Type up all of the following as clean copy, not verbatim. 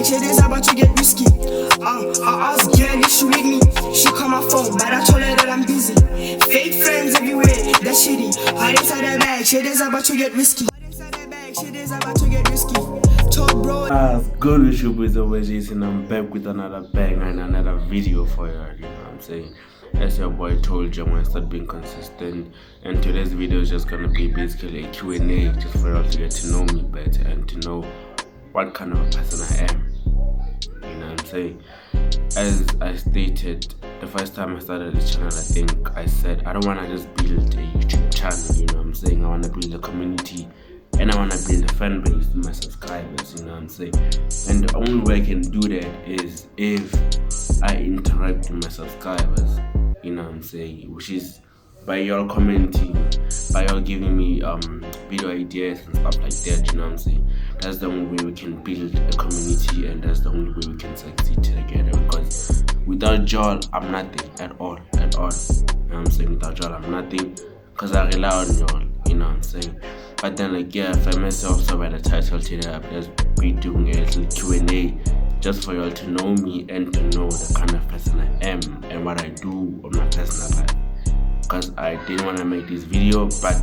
shit is about to get risky. I asked girl if she with me. She call my phone, but I told her that I'm busy. Fake friends everywhere, that's shitty. Hide inside the bag, shit is about to get risky. Hide inside the bag, shit is about to get risky. Told bro. Good YouTube is always Jason. I'm back with another bang and another video for you. You know what I'm saying? As your boy told you, I'm gonna start being consistent. And today's video is just gonna be basically a Q&A, just for you all to get to know me better and to know what kind of a person I am. You know what I'm saying? As I stated, the first time I started this channel, I think I said I don't wanna just build a YouTube channel. You know what I'm saying? I wanna build a community. And I want to build a fan base with my subscribers, you know what I'm saying? And the only way I can do that is if I interact with my subscribers, you know what I'm saying? Which is by y'all commenting, by y'all giving me video ideas and stuff like that, you know what I'm saying? That's the only way we can build a community, and that's the only way we can succeed together. Because without y'all, I'm nothing at all. You know what I'm saying? Without y'all, I'm nothing. Because I rely on y'all, you know what I'm saying? But then, like, yeah, if I myself so by the title today, I'll just be doing a little Q&A just for y'all to know me and to know the kind of person I am and what I do on my personal life. Because I didn't want to make this video, but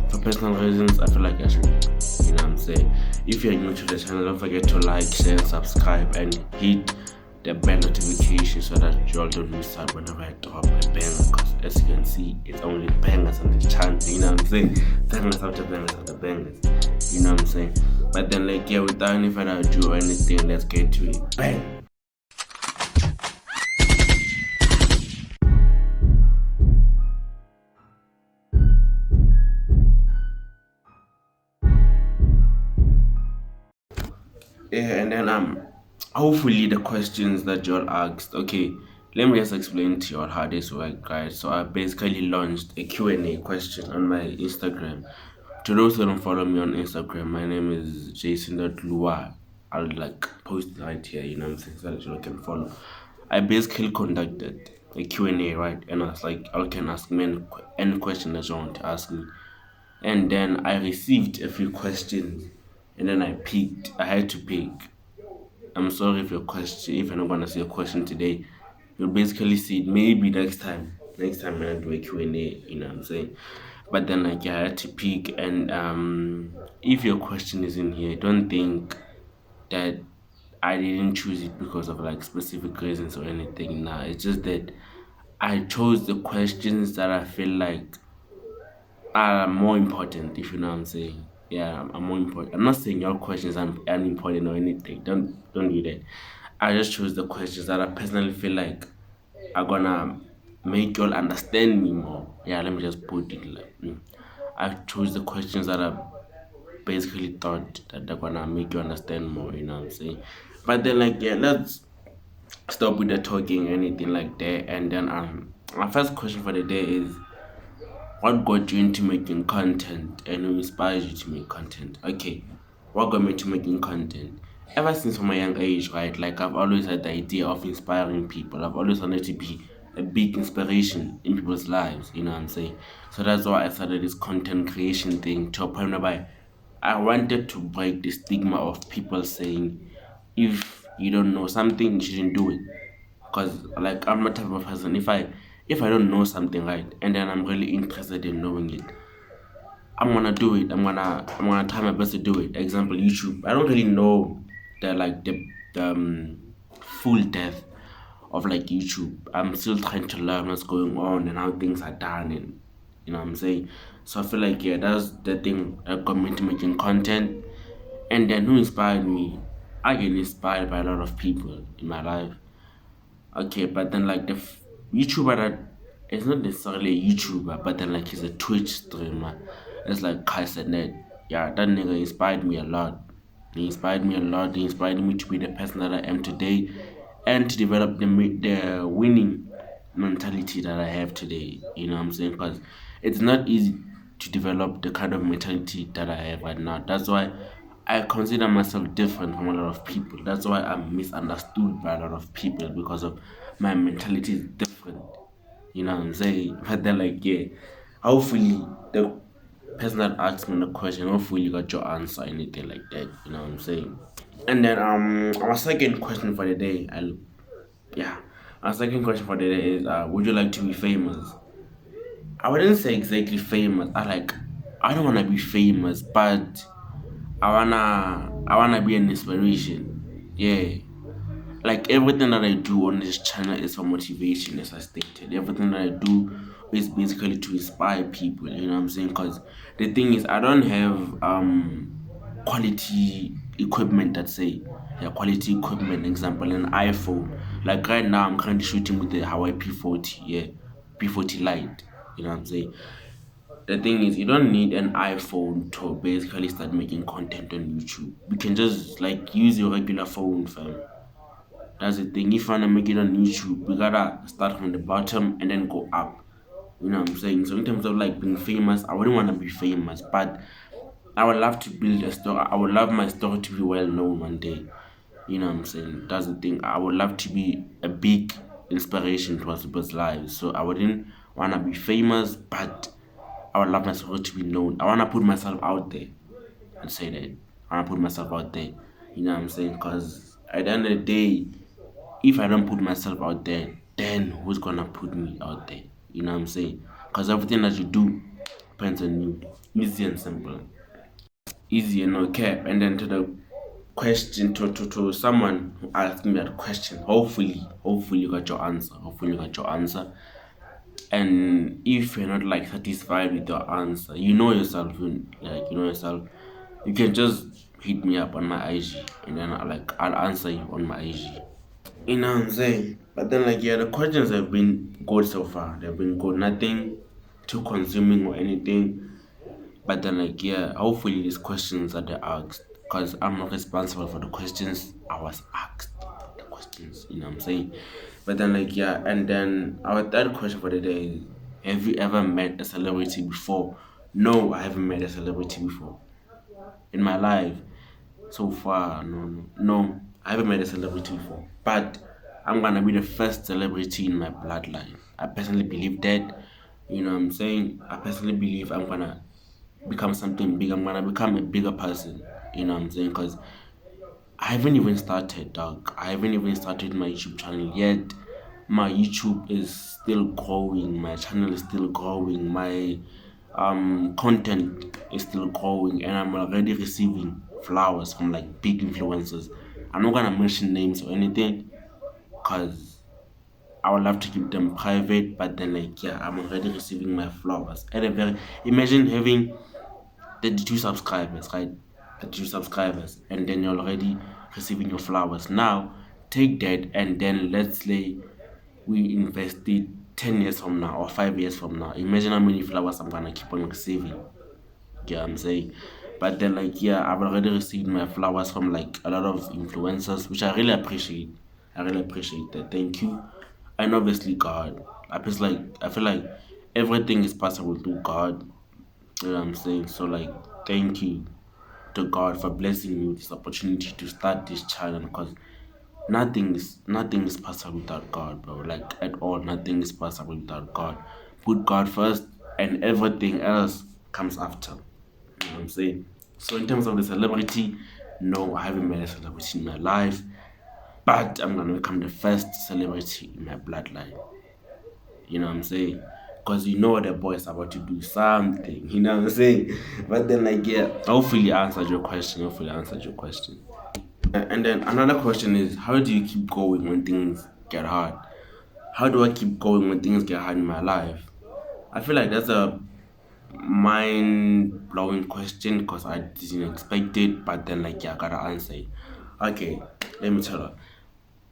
for personal reasons, I feel like I should, you know what I'm saying? If you're new to the channel, don't forget to like, share, subscribe, and hit the bell notification so that you all don't miss out whenever I drop a banger. Because as you can see, it's only bangers on this channel, you know what I'm saying? Bangers after bangers after bangers, you know what I'm saying? But then, like, yeah, without any further ado or anything, let's get to it. Bang! Yeah, and then hopefully the questions that y'all asked. Okay, let me just explain to y'all how this works, guys. So I basically launched a Q&A question on my Instagram. To those who don't follow me on Instagram, my name is jason.lua. I'll like post it right here, you know what I'm saying, so that you all can follow. I basically conducted a Q&A, right? And I was like, y'all can ask me any question that you want to ask me. And then I received a few questions, and then I had to pick. I'm sorry if you're not gonna see a question today, you'll basically see it maybe next time when I do a Q&A, you know what I'm saying? But then, like, yeah, I had to pick. And if your question is in here, don't think that I didn't choose it because of like specific reasons or anything. Nah, it's just that I chose the questions that I feel like are more important, if you know what I'm saying. Yeah, I'm more important. I'm not saying your questions are unimportant or anything. Don't do that. I just chose the questions that I personally feel like are gonna make y'all understand me more. Yeah, let me just put it like I chose the questions that I basically thought that they're gonna make you understand more, you know what I'm saying? But then, like, yeah, let's stop with the talking, anything like that. And then my first question for the day is, what got you into making content and who inspires you to make content? Okay, what got me to making content? Ever since from a young age, right? Like, I've always had the idea of inspiring people. I've always wanted to be a big inspiration in people's lives, you know what I'm saying? So that's why I started this content creation thing, to a point whereby I wanted to break the stigma of people saying, if you don't know something, you shouldn't do it. Because, like, I'm the type of person, if I don't know something, right, and then I'm really interested in knowing it, I'm gonna do it. I'm gonna try my best to do it. Example, YouTube. I don't really know the full depth of like YouTube. I'm still trying to learn what's going on and how things are done, and you know what I'm saying. So I feel like, yeah, that's the thing that got me into making content. And then who inspired me? I get inspired by a lot of people in my life. Okay, but then, like, the YouTuber that is not necessarily a YouTuber, but then, like, he's a Twitch streamer. It's like Kaisernet. Yeah, that nigga inspired me a lot. He inspired me a lot. He inspired me to be the person that I am today, and to develop the winning mentality that I have today. You know what I'm saying? Because it's not easy to develop the kind of mentality that I have right now. That's why I consider myself different from a lot of people. That's why I'm misunderstood by a lot of people, because of my mentality is different. You know what I'm saying? But then, like, yeah, hopefully the person that asked me the question, hopefully you got your answer, anything like that. You know what I'm saying? And then our second question for the day, yeah, our second question for the day is would you like to be famous? I wouldn't say exactly famous. I don't wanna be famous, but I wanna be an inspiration. Yeah. Like everything that I do on this channel is for motivation, as I stated. Everything that I do is basically to inspire people, you know what I'm saying? Because the thing is, I don't have quality equipment that say, yeah, quality equipment, example, an iPhone. Like right now, I'm currently shooting with the Hawaii P40, yeah, P40 Lite, you know what I'm saying? The thing is, you don't need an iPhone to basically start making content on YouTube. You can just like use your regular phone, fam. That's the thing. If you wanna make it on YouTube, we gotta start from the bottom and then go up. You know what I'm saying? So in terms of like being famous, I wouldn't wanna be famous, but I would love to build a story. I would love my story to be well known one day. You know what I'm saying? That's the thing. I would love to be a big inspiration towards people's lives. So I wouldn't wanna be famous, but I would love my story to be known. I wanna put myself out there and say that. I wanna put myself out there. You know what I'm saying? Because at the end of the day, if I don't put myself out there, then who's gonna put me out there? You know what I'm saying? Because everything that you do depends on you. Easy and simple. Easy and no cap. And then to the question to someone who asked me that question, hopefully you got your answer. Hopefully you got your answer. And if you're not like satisfied with your answer, you know yourself, you can just hit me up on my IG and then I'll answer you on my IG. You know what I'm saying? But then like yeah, the questions have been good so far. They've been good. Nothing too consuming or anything. But then like yeah, hopefully these questions that they asked. Because I'm not responsible for the questions I was asked. The questions, you know what I'm saying? But then like yeah, and then our third question for the day is have you ever met a celebrity before? No, I haven't met a celebrity before. In my life. So far, no. I haven't met a celebrity before. But I'm gonna be the first celebrity in my bloodline. I personally believe that. You know what I'm saying? I personally believe I'm gonna become something big. I'm gonna become a bigger person. You know what I'm saying? Because I haven't even started, dog. I haven't even started my YouTube channel yet. My YouTube is still growing. My channel is still growing. My content is still growing, and I'm already receiving flowers from like big influencers. I'm not gonna mention names or anything, cause I would love to keep them private. But then like yeah, I'm already receiving my flowers. At a very imagine having 32 subscribers, right? 32 subscribers, and then you're already receiving your flowers. Now, take that, and then let's say we invested 10 years from now or 5 years from now. Imagine how many flowers I'm gonna keep on receiving. Yeah, I'm saying. But then, like, yeah, I've already received my flowers from like a lot of influencers, which I really appreciate. I really appreciate that. Thank you. And obviously, God. I feel like everything is possible through God. You know what I'm saying? So like thank you to God for blessing me with this opportunity to start this channel because nothing is possible without God, bro. Like at all, nothing is possible without God. Put God first and everything else comes after. You know what I'm saying? So in terms of the celebrity, no, I haven't met a celebrity in my life. But I'm gonna become the first celebrity in my bloodline. You know what I'm saying? Because you know the boy is about to do something. You know what I'm saying? But then, like, yeah, hopefully I answered your question. Hopefully I answered your question. And then another question is, how do you keep going when things get hard? How do I keep going when things get hard in my life? I feel like that's a mind blowing question because I didn't expect it, but then, like, yeah, I gotta answer it. Okay, let me tell her.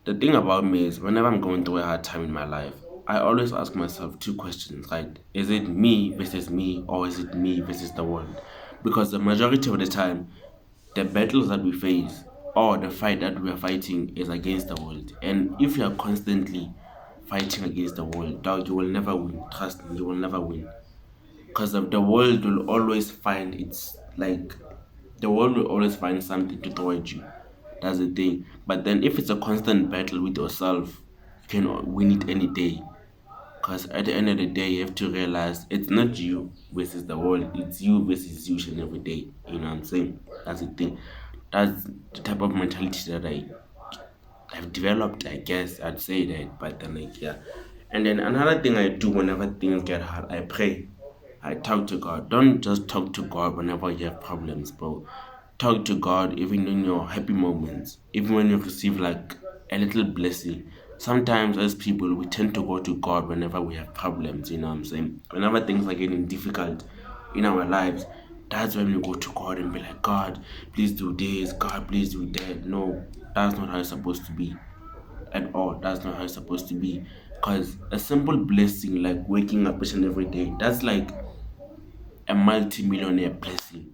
The thing about me is, whenever I'm going through a hard time in my life, I always ask myself two questions, right? Is it me versus me, or is it me versus the world? Because the majority of the time, the battles that we face or the fight that we are fighting is against the world. And if you are constantly fighting against the world, dog, you will never win. Trust me, you will never win. Because the world will always find the world will always find something to throw at you. That's the thing. But then if it's a constant battle with yourself, you can win it any day. Because at the end of the day, you have to realize it's not you versus the world, it's you versus you each and every day. You know what I'm saying? That's the thing. That's the type of mentality that I've developed, I guess I'd say that. But then like yeah. And then another thing I do whenever things get hard, I pray. I talk to God. Don't just talk to God whenever you have problems, bro. Talk to God even in your happy moments, even when you receive like a little blessing. Sometimes as people we tend to go to God whenever we have problems, you know what I'm saying? Whenever things are getting difficult in our lives, that's when we go to God and be like, God, please do this, God, please do that. No, that's not how it's supposed to be at all. That's not how it's supposed to be. Because a simple blessing like waking up each and every day, that's like a multi-millionaire blessing.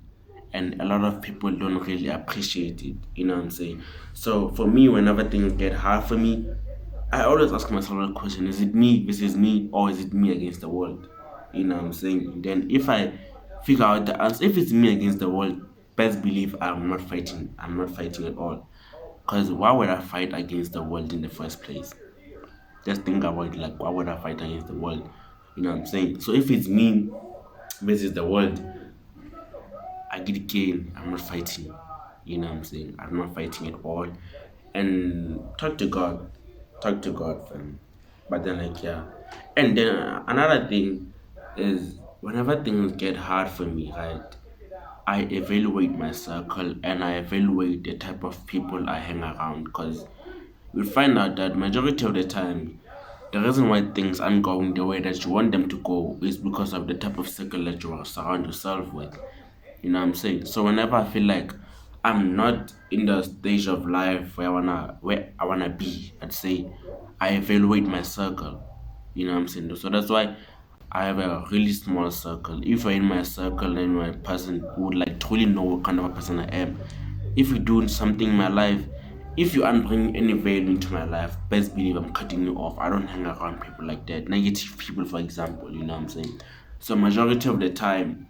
And a lot of people don't really appreciate it. You know what I'm saying? So for me, whenever things get hard for me, I always ask myself a question: is it me versus me, or is it me against the world? You know what I'm saying? Then if I figure out the answer, if it's me against the world, best believe I'm not fighting. I'm not fighting at all. Because why would I fight against the world in the first place? Just think about it, like why would I fight against the world? You know what I'm saying? So if it's me versus the world, I get gain. I'm not fighting. You know what I'm saying? I'm not fighting at all. And talk to God. Talk to God, fam. But then like yeah. And then another thing is whenever things get hard for me, right? I evaluate my circle and I evaluate the type of people I hang around, because you'll find out that majority of the time the reason why things aren't going the way that you want them to go is because of the type of circle that you surround yourself with. You know what I'm saying? So whenever I feel like I'm not in the stage of life where I wanna be, I'd say I evaluate my circle. You know what I'm saying? So that's why I have a really small circle. If you're in my circle and you're a person who would like truly know what kind of a person I am, if you do something in my life, if you aren't bringing any value into my life, best believe I'm cutting you off. I don't hang around people like that. Negative people, for example, you know what I'm saying? So majority of the time,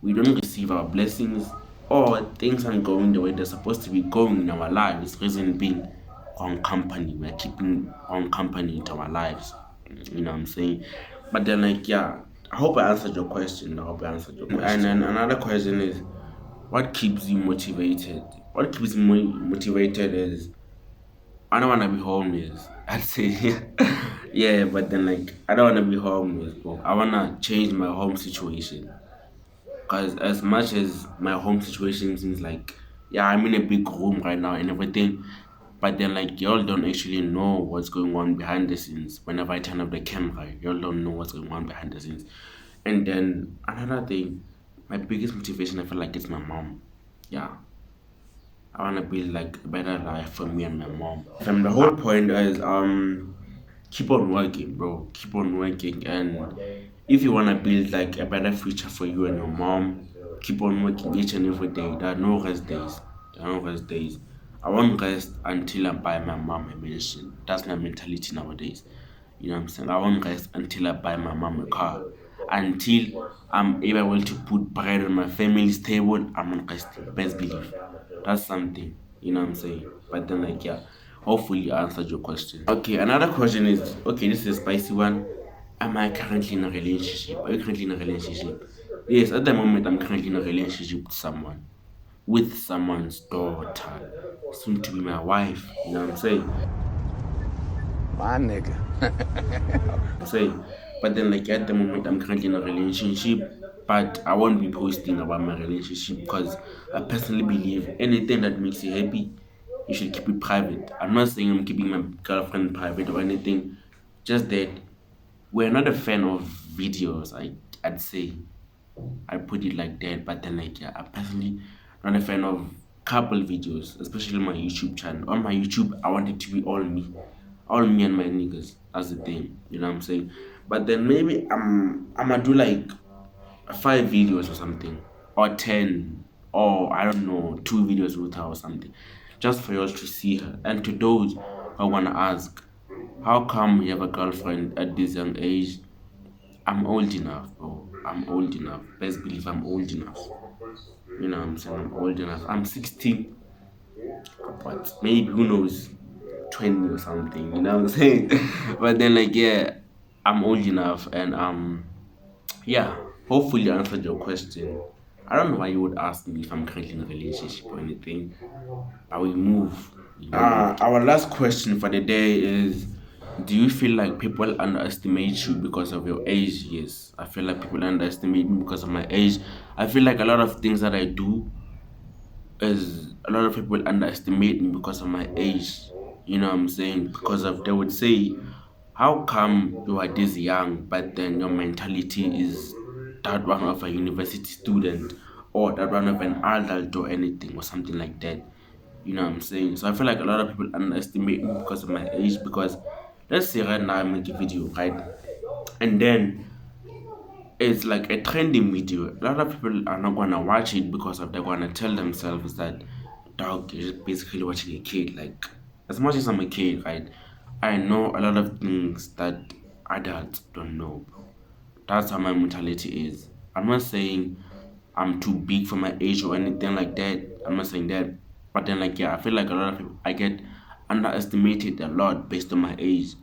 we don't receive our blessings or things aren't going the way they're supposed to be going in our lives. Reason being, wrong company. We're keeping wrong company into our lives. You know what I'm saying? But then, like, yeah, I hope I answered your question. And then another question is, what keeps you motivated? What keeps me motivated is I don't want to be homeless. I'd say, yeah, but then, like, I don't want to be homeless, bro. I want to change my home situation. Because as much as my home situation seems like, yeah, I'm in a big room right now and everything, but then like y'all don't actually know what's going on behind the scenes. Whenever I turn up the camera, y'all don't know what's going on behind the scenes. And then another thing, my biggest motivation, I feel like it's my mom. Yeah, I wanna build like a better life for me and my mom. And the whole point is keep on working, bro. Keep on working, and if you wanna build like a better future for you and your mom, keep on working each and every day. There are no rest days. There are no rest days. I won't rest until I buy my mom a mansion. That's my mentality nowadays. You know what I'm saying? I won't rest until I buy my mom a car. Until I'm able to put bread on my family's table, I'm not resting. Best believe. That's something. You know what I'm saying? But then like yeah, hopefully I answered your question. Okay, another question is, okay, this is a spicy one. Am I currently in a relationship? Are you currently in a relationship? Yes, at the moment I'm currently in a relationship with someone's daughter, soon to be my wife. You know what I'm saying? My nigga. I'm saying, but then like at the moment I'm currently in a relationship, but I won't be posting about my relationship because I personally believe anything that makes you happy, you should keep it private. I'm not saying I'm keeping my girlfriend private or anything, just that we're not a fan of videos. I'd say I put it like that, but then like yeah, I'm personally not a fan of couple videos, especially my YouTube channel. On my YouTube, I want it to be all me and my niggas. That's the thing, you know what I'm saying. But then maybe I'm gonna do like 5 videos or something, or 10, or I don't know, 2 videos with her or something, just for you to see her. And to those who wanna ask, how come you have a girlfriend at this young age? I'm old enough, bro. I'm old enough. Best believe I'm old enough. You know what I'm saying? I'm old enough. I'm 16, but maybe who knows, 20 or something. You know what I'm saying? But then like yeah, I'm old enough, and yeah. Hopefully I answered your question. I don't know why you would ask me if I'm currently in a relationship or anything, but we move. Our last question for the day is, do you feel like people underestimate you because of your age? Yes, I feel like people underestimate me because of my age. I feel like a lot of things that I do is a lot of people underestimate me because of my age. You know what I'm saying? Because of, they would say, how come you are this young, but then your mentality is that one of a university student or that one of an adult or anything or something like that. You know what I'm saying? So I feel like a lot of people underestimate me because of my age. Because let's say right now I make a video, right? And then it's like a trending video. A lot of people are not gonna watch it because of, they're gonna tell themselves that, dog, you're basically watching a kid. Like, as much as I'm a kid, right, I know a lot of things that adults don't know. That's how my mentality is. I'm not saying I'm too big for my age or anything like that. I'm not saying that. But then, like, yeah, I feel like a lot of people, I get underestimated a lot based on my age.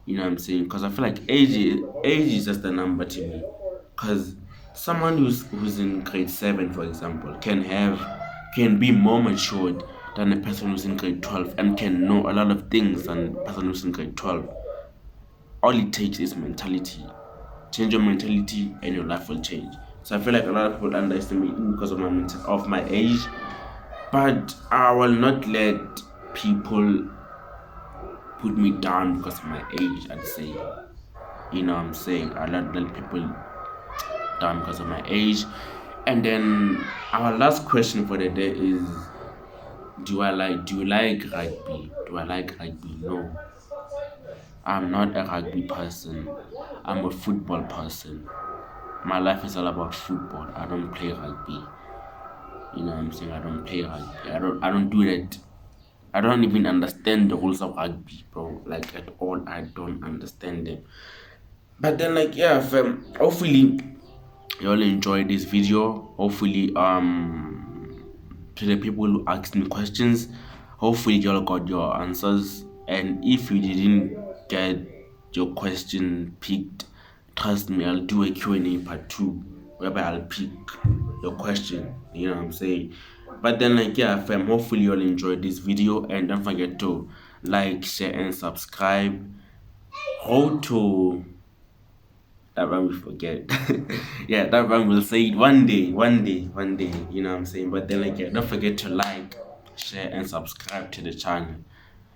You know what I'm saying? Because I feel like age is just a number to me. Because someone who's in grade 7, for example, can be more matured than a person who's in grade 12 and can know a lot of things than a person who's in grade 12. All it takes is mentality. Change your mentality and your life will change. So I feel like a lot of people underestimate me because of my age. But I will not let people put me down because of my age, I'd say. You know what I'm saying? I'll not let people down because of my age. And then our last question for the day is, do you like rugby? Do I like rugby? No. I'm not a rugby person. I'm a football person. My life is all about football. I don't play rugby. You know what I'm saying? I don't play rugby. I don't do that. I don't even understand the rules of rugby, bro. Like, at all, I don't understand them. But then, like, yeah, fam, hopefully you all enjoyed this video. Hopefully, to the people who asked me questions, hopefully you all got your answers. And if you didn't get your question picked, trust me, I'll do a Q&A part 2 whereby I'll pick your question. You know what I'm saying? But then, like, yeah, fam, hopefully you all enjoyed this video, and don't forget to like, share, and subscribe. How to that one we forget. Yeah, that one we'll say it one day, you know what I'm saying? But then, like, yeah, don't forget to like, share, and subscribe to the channel.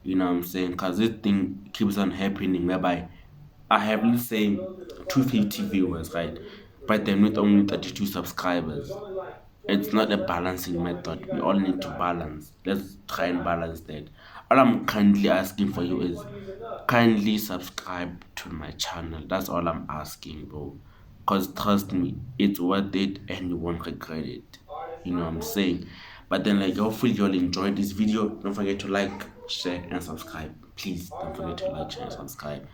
You know what I'm saying? Because this thing keeps on happening whereby I have, let's say, 250 viewers, right? But then with only 32 subscribers. It's not a balancing method. We all need to balance. Let's try and balance that. All I'm kindly asking for you is kindly subscribe to my channel. That's all I'm asking, bro. Because trust me, it's worth it and you won't regret it. You know what I'm saying? But then, like, hopefully you all enjoyed this video. Don't forget to like, share, and subscribe. Please don't forget to like, share, and subscribe.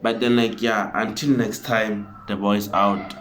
But then, like, yeah, until next time, the boys out.